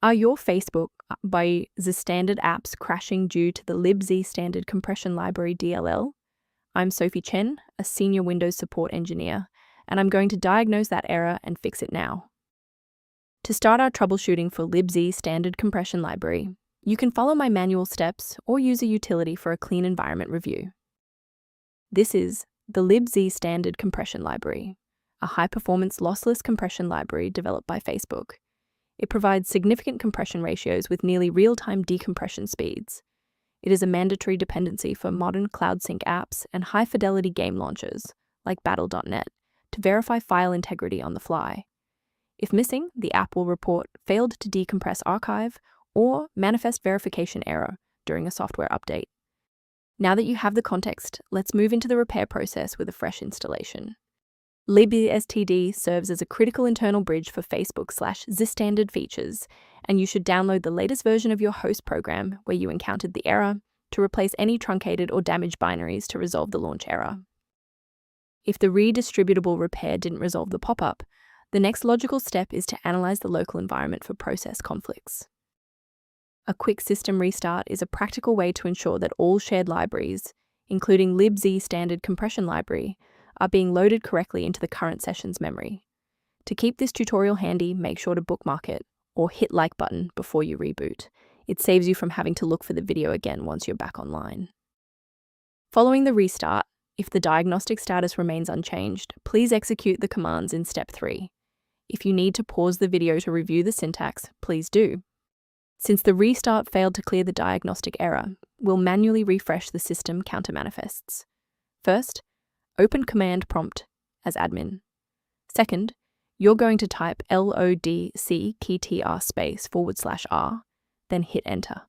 Are your Facebook by the standard apps crashing due to the Libzstd Compression Library DLL? I'm Sophie Chen, a senior Windows support engineer, and I'm going to diagnose that error and fix it now. To start our troubleshooting for Libzstd Compression Library, you can follow my manual steps or use a utility for a clean environment review. This is the Libzstd Compression Library, a high-performance lossless compression library developed by Facebook. It provides significant compression ratios with nearly real-time decompression speeds. It is a mandatory dependency for modern cloud sync apps and high-fidelity game launchers, like Battle.net, to verify file integrity on the fly. If missing, the app will report failed to decompress archive or manifest verification error during a software update. Now that you have the context, let's move into the repair process with a fresh installation. Libzstd serves as a critical internal bridge for Facebook/Zstandard features, and you should download the latest version of your host program where you encountered the error to replace any truncated or damaged binaries to resolve the launch error. If the redistributable repair didn't resolve the pop-up, the next logical step is to analyze the local environment for process conflicts. A quick system restart is a practical way to ensure that all shared libraries, including Libzstd Compression Library, are being loaded correctly into the current session's memory. To keep this tutorial handy, make sure to bookmark it or hit like button before you reboot. It saves you from having to look for the video again once you're back online. Following the restart, if the diagnostic status remains unchanged, please execute the commands in step 3. If you need to pause the video to review the syntax, please do. Since the restart failed to clear the diagnostic error, we'll manually refresh the system counter manifests. First, open command prompt as admin. Second, you're going to type lodcktr/r, then hit enter.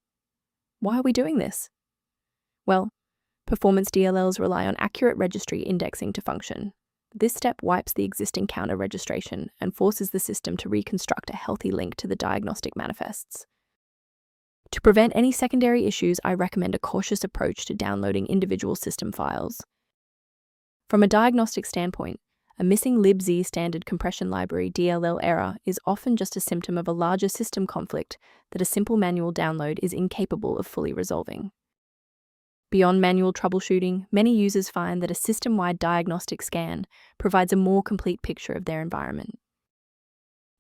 Why are we doing this? Well, performance DLLs rely on accurate registry indexing to function. This step wipes the existing counter registration and forces the system to reconstruct a healthy link to the diagnostic manifests. To prevent any secondary issues, I recommend a cautious approach to downloading individual system files. From a diagnostic standpoint, a missing Libzstd Compression Library DLL error is often just a symptom of a larger system conflict that a simple manual download is incapable of fully resolving. Beyond manual troubleshooting, many users find that a system-wide diagnostic scan provides a more complete picture of their environment.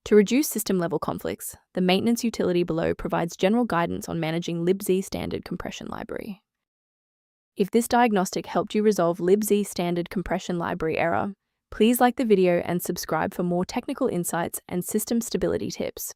To reduce system-level conflicts, the maintenance utility below provides general guidance on managing Libzstd Compression Library. If this diagnostic helped you resolve Libzstd Compression Library error, please like the video and subscribe for more technical insights and system stability tips.